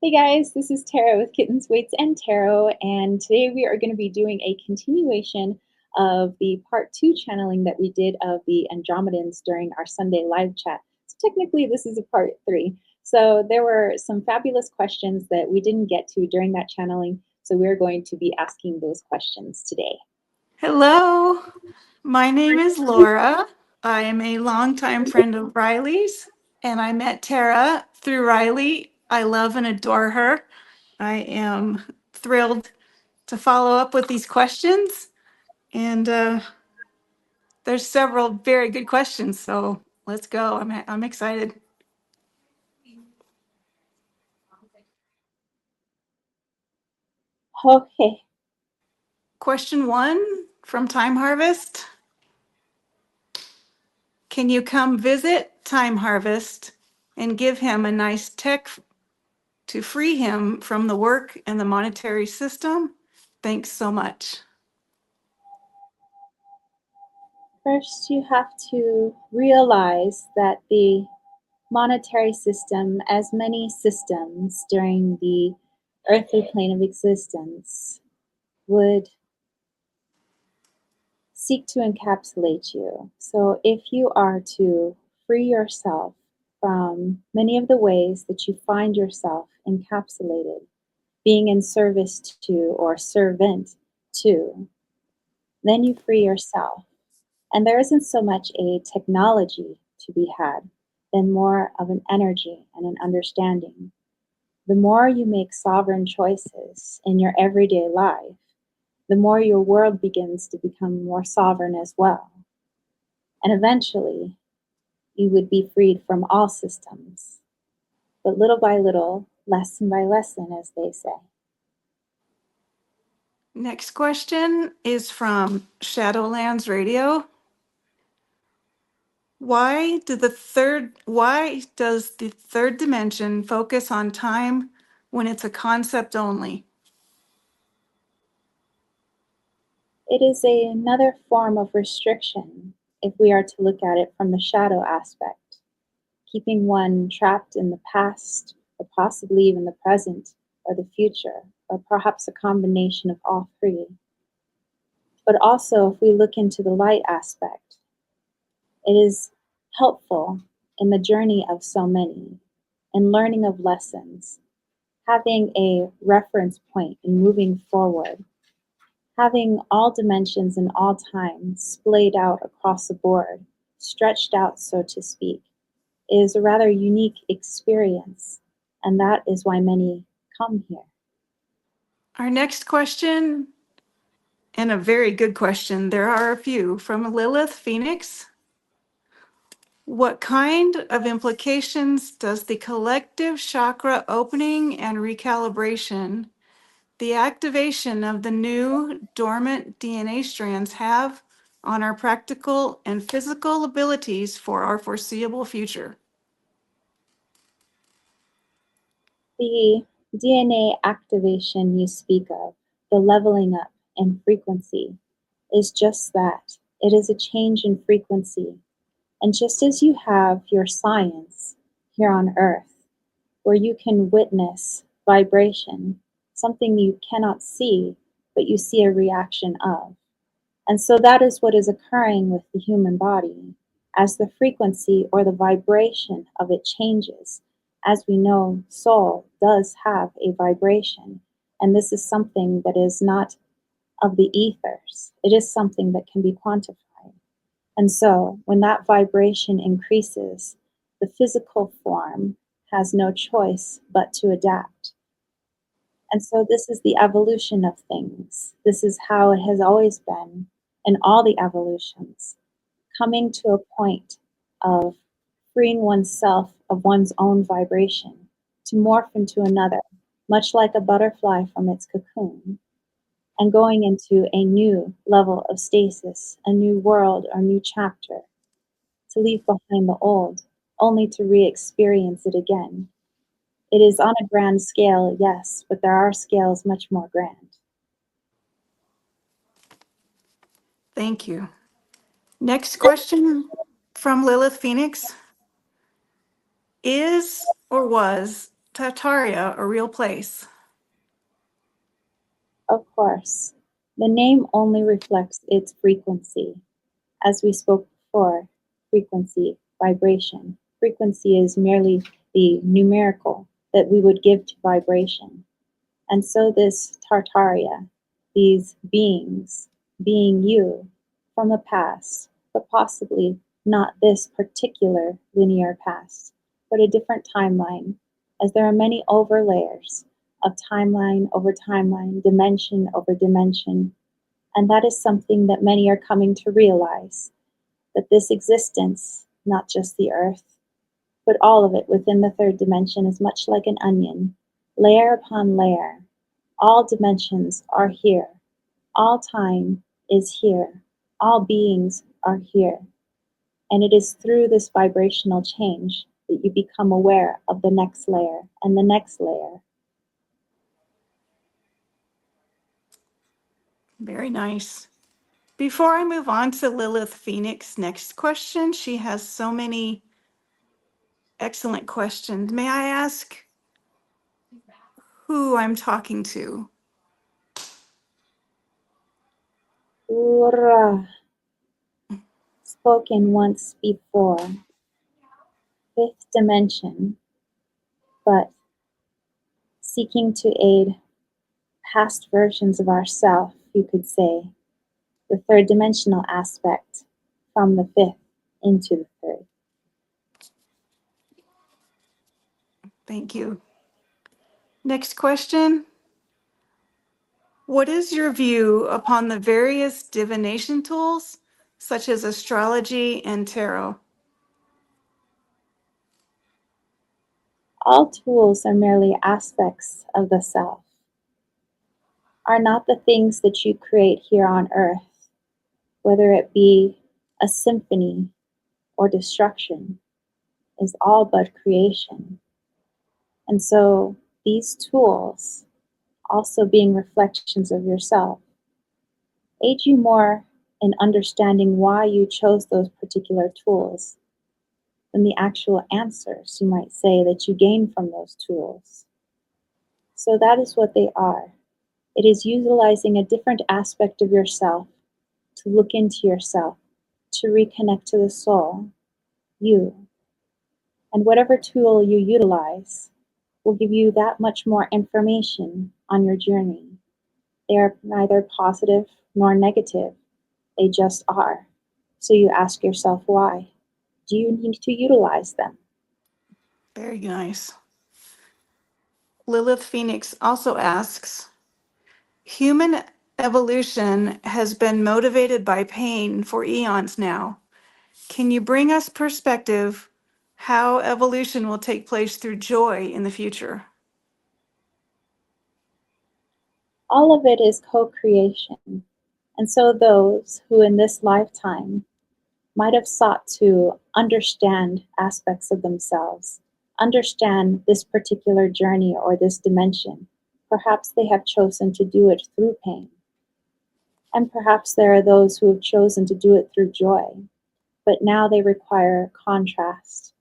Hey guys, this is Tara with Kittens, Weights, and Tarot, and today we are going to be doing a continuation of the part 2 channeling that we did of the Andromedans during our Sunday live chat. So technically this is a part 3. So there were some fabulous questions that we didn't get to during that channeling, so we're going to be asking those questions today. Hello, my name is Laura. I am a longtime friend of Riley's, and I met Tara through Riley. I love and adore her. I am thrilled to follow up with these questions, and there's several very good questions, so let's go. I'm excited. Okay. Question 1 from Time Harvest. Can you come visit Time Harvest and give him a nice tech to free him from the work and the monetary system? Thanks so much. First, you have to realize that the monetary system, as many systems during the earthly plane of existence, would seek to encapsulate you. So if you are to free yourself from many of the ways that you find yourself encapsulated, being in service to or servant to, then you free yourself. And there isn't so much a technology to be had, than more of an energy and an understanding. The more you make sovereign choices in your everyday life, the more your world begins to become more sovereign as well. And eventually, you would be freed from all systems. But little by little, lesson by lesson, as they say. Next question is from Shadowlands Radio. Why does the third dimension focus on time when it's a concept only? It is another form of restriction if we are to look at it from the shadow aspect, keeping one trapped in the past, or possibly even the present, or the future, or perhaps a combination of all three. But also, if we look into the light aspect, it is helpful in the journey of so many, in learning of lessons, having a reference point in moving forward, having all dimensions and all time splayed out across the board, stretched out, so to speak, is a rather unique experience, and that is why many come here. Our next question, and a very good question, there are a few, from Lilith Phoenix. What kind of implications does the collective chakra opening and recalibration, the activation of the new dormant DNA strands, have on our practical and physical abilities for our foreseeable future? The DNA activation you speak of, the leveling up in frequency, is just that. It is a change in frequency. And just as you have your science here on Earth, where you can witness vibration, something you cannot see, but you see a reaction of. And so that is what is occurring with the human body. As the frequency or the vibration of it changes, as we know, soul does have a vibration. And this is something that is not of the ethers, it is something that can be quantified. And so when that vibration increases, the physical form has no choice but to adapt. And so this is the evolution of things. This is how it has always been in all the evolutions, coming to a point of freeing oneself of one's own vibration to morph into another, much like a butterfly from its cocoon, and going into a new level of stasis, a new world or new chapter, to leave behind the old, only to re-experience it again. It is on a grand scale, yes, but there are scales much more grand. Thank you. Next question from Lilith Phoenix. Is or was Tartaria a real place? Of course, the name only reflects its frequency. As we spoke before, frequency, vibration. Frequency is merely the numerical that we would give to vibration. And so this Tartaria, these beings, being you from the past, but possibly not this particular linear past, but a different timeline, as there are many overlayers of timeline over timeline, dimension over dimension. And that is something that many are coming to realize, that this existence, not just the earth, but all of it within the third dimension is much like an onion, layer upon layer. All dimensions are here. All time is here. All beings are here. And it is through this vibrational change that you become aware of the next layer and the next layer. Very nice. Before I move on to Lilith Phoenix's next question, she has so many excellent questions. May I ask who I'm talking to? Ura, spoken once before. Fifth dimension, but seeking to aid past versions of ourself, you could say, the third dimensional aspect from the fifth into the third. Thank you. Next question. What is your view upon the various divination tools, such as astrology and tarot? All tools are merely aspects of the self, are not the things that you create here on earth, whether it be a symphony or destruction, is all but creation. And so these tools, also being reflections of yourself, aid you more in understanding why you chose those particular tools than the actual answers, you might say, that you gain from those tools. So that is what they are. It is utilizing a different aspect of yourself to look into yourself, to reconnect to the soul, you. And whatever tool you utilize will give you that much more information on your journey. They are neither positive nor negative. They just are. So you ask yourself why. Do you need to utilize them? Very nice. Lilith Phoenix also asks, human evolution has been motivated by pain for eons now. Can you bring us perspective how evolution will take place through joy in the future? All of it is co-creation. And so those who in this lifetime might have sought to understand aspects of themselves, understand this particular journey or this dimension, perhaps they have chosen to do it through pain. And perhaps there are those who have chosen to do it through joy, but now they require contrast.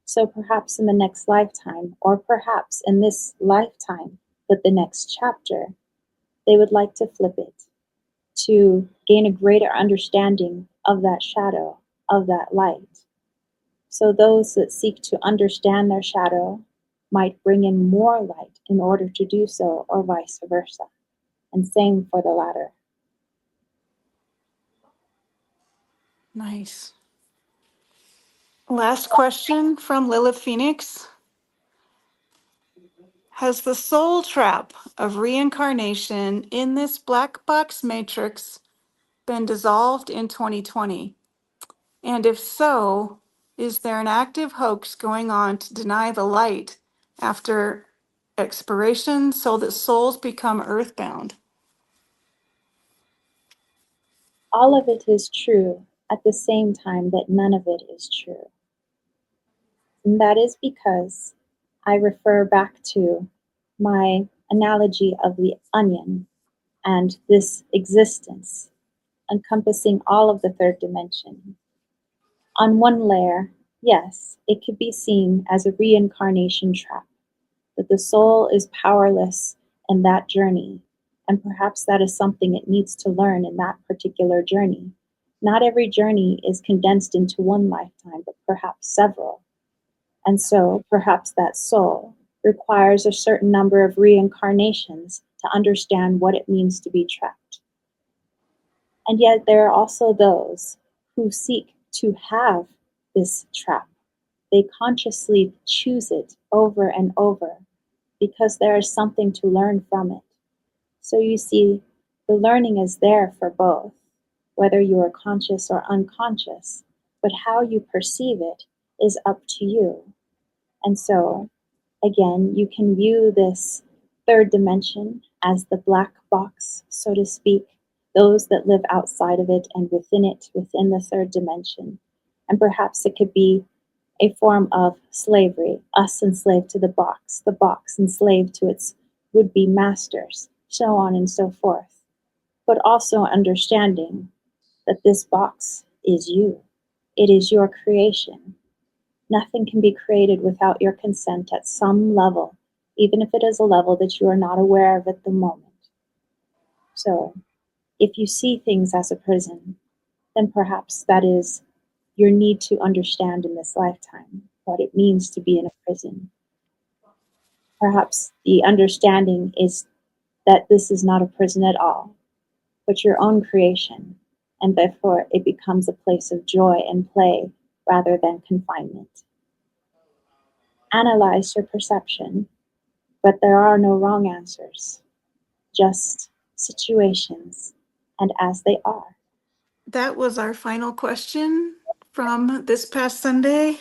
So perhaps in the next lifetime, or perhaps in this lifetime, but the next chapter, they would like to flip it to gain a greater understanding of that shadow, of that light. So those that seek to understand their shadow might bring in more light in order to do so, or vice versa. And same for the latter. Nice. Last question from Lilith Phoenix. Has the soul trap of reincarnation in this black box matrix been dissolved in 2020? And if so, is there an active hoax going on to deny the light after expiration so that souls become earthbound? All of it is true at the same time that none of it is true. And that is because I refer back to my analogy of the onion and this existence encompassing all of the third dimension. On one layer, yes, it could be seen as a reincarnation trap. that the soul is powerless in that journey, and perhaps that is something it needs to learn in that particular journey. Not every journey is condensed into one lifetime, but perhaps several. And so perhaps that soul requires a certain number of reincarnations to understand what it means to be trapped. And yet there are also those who seek to have this trap. They consciously choose it over and over because there is something to learn from it. So you see, the learning is there for both, whether you are conscious or unconscious, but how you perceive it is up to you. And so, again, you can view this third dimension as the black box, so to speak, those that live outside of it and within it, within the third dimension. And perhaps it could be a form of slavery, us enslaved to the box enslaved to its would-be masters, so on and so forth. But also understanding that this box is you. It is your creation. Nothing can be created without your consent at some level, even if it is a level that you are not aware of at the moment. So, if you see things as a prison, then perhaps that is your need to understand in this lifetime what it means to be in a prison. Perhaps the understanding is that this is not a prison at all, but your own creation, and therefore it becomes a place of joy and play rather than confinement. Analyze your perception, but there are no wrong answers, just situations and as they are. That was our final question from this past Sunday.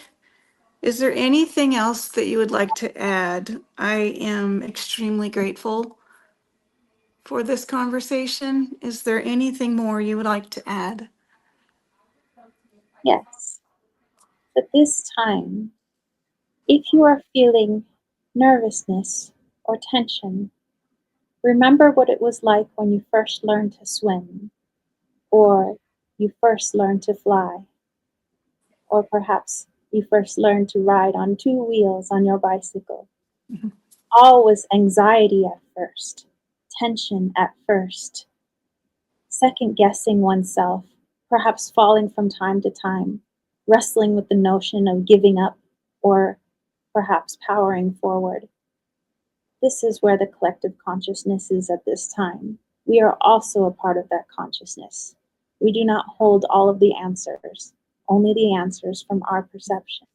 Is there anything else that you would like to add? I am extremely grateful for this conversation. Is there anything more you would like to add? Yes, but this time, if you are feeling nervousness or tension, remember what it was like when you first learned to swim, or you first learned to fly, or perhaps you first learned to ride on two wheels on your bicycle. Mhm. All was anxiety at first, tension at first, second guessing oneself, perhaps falling from time to time, wrestling with the notion of giving up or perhaps powering forward. This is where the collective consciousness is at this time. We are also a part of that consciousness. We do not hold all of the answers, only the answers from our perception.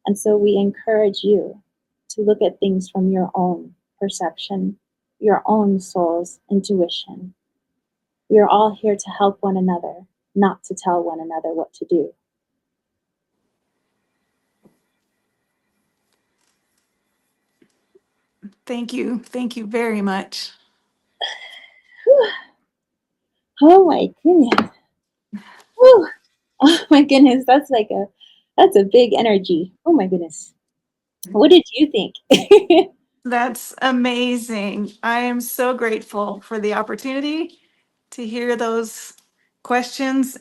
And so we encourage you to look at things from your own perception, your own soul's intuition. We are all here to help one another, not to tell one another what to do. Thank you. Thank you very much. Whew. Oh my goodness. Whew. Oh my goodness. That's a big energy. Oh my goodness. What did you think? That's amazing. I am so grateful for the opportunity to hear those questions,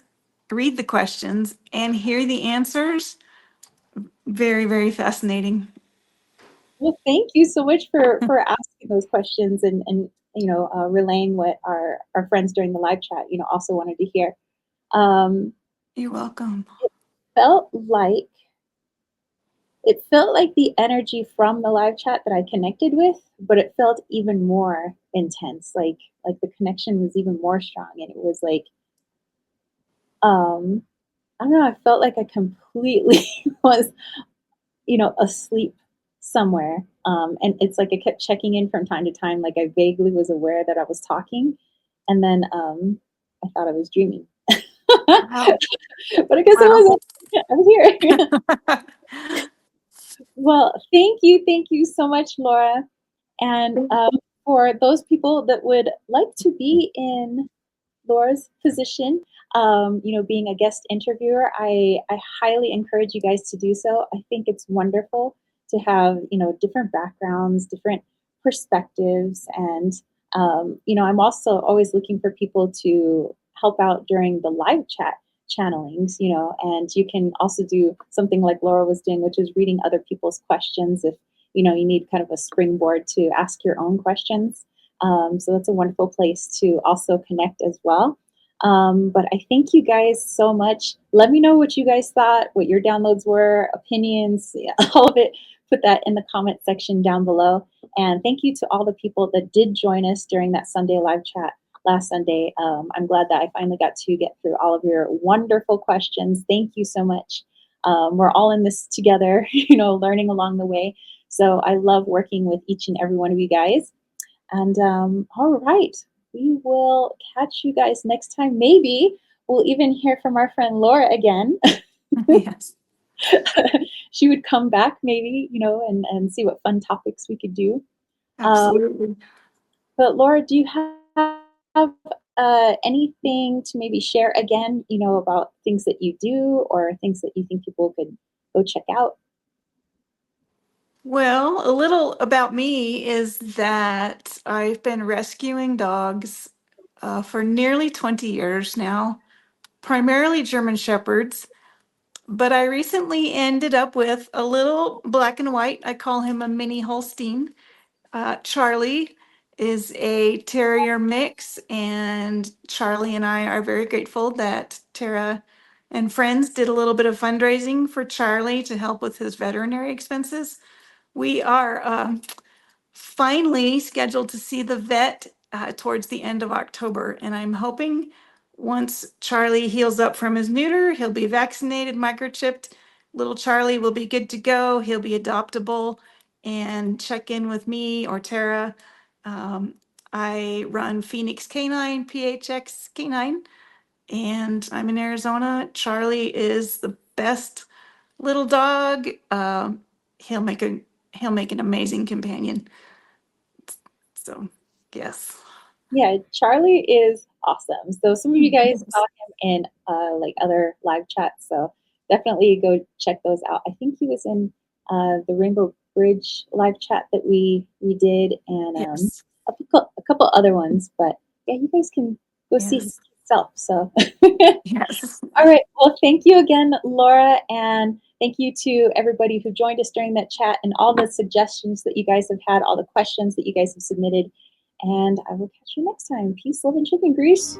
read the questions, and hear the answers. Very, very fascinating. Well, thank you so much for asking those questions and relaying what our friends during the live chat also wanted to hear. Um, You're welcome. felt like it felt like the energy from the live chat that I connected with, but it felt even more intense. Like the connection was even more strong, and it was like I don't know. I felt like I completely was asleep somewhere. And it's like I kept checking in from time to time, like I vaguely was aware that I was talking, and then I thought I was dreaming. Wow. But I guess it Wow. wasn't. I was here. Well, thank you so much, Laura. And for those people that would like to be in Laura's position, being a guest interviewer, I highly encourage you guys to do so. I think it's wonderful to have, different backgrounds, different perspectives. And, I'm also always looking for people to help out during the live chat channelings, and you can also do something like Laura was doing, which is reading other people's questions you need kind of a springboard to ask your own questions. So that's a wonderful place to also connect as well. But I thank you guys so much. Let me know what you guys thought, what your downloads were, opinions, yeah, all of it. Put that in the comment section down below. And thank you to all the people that did join us during that Sunday live chat last Sunday. I'm glad that I finally got to get through all of your wonderful questions. Thank you so much. We're all in this together, learning along the way. So I love working with each and every one of you guys. And all right, we will catch you guys next time. Maybe we'll even hear from our friend Laura again. Yes. She would come back maybe, and see what fun topics we could do. Absolutely. But Laura, do you have anything to maybe share again, about things that you do or things that you think people could go check out? Well, a little about me is that I've been rescuing dogs for nearly 20 years now, primarily German Shepherds. But I recently ended up with a little black and white. I call him a mini Holstein. Charlie is a Terrier mix, and Charlie and I are very grateful that Tara and friends did a little bit of fundraising for Charlie to help with his veterinary expenses. We are finally scheduled to see the vet towards the end of October, and I'm hoping once Charlie heals up from his neuter, he'll be vaccinated, microchipped. Little Charlie will be good to go. He'll be adoptable and check in with me or Tara. Um, I run Phoenix K9, PHX K9, and I'm in Arizona. Charlie is the best little dog. He'll make a he'll make an amazing companion. So, yes. Yeah, Charlie is awesome. So some of you guys saw him in like other live chats. So definitely go check those out. I think he was in the Rainbow Bridge live chat that we did, and Yes. a couple other ones. But yeah, you guys can go see Yes. himself. So Yes. all right. Well, thank you again, Laura, and thank you to everybody who joined us during that chat and all the suggestions that you guys have had, all the questions that you guys have submitted. And I will catch you next time. Peace, love, and chicken grease.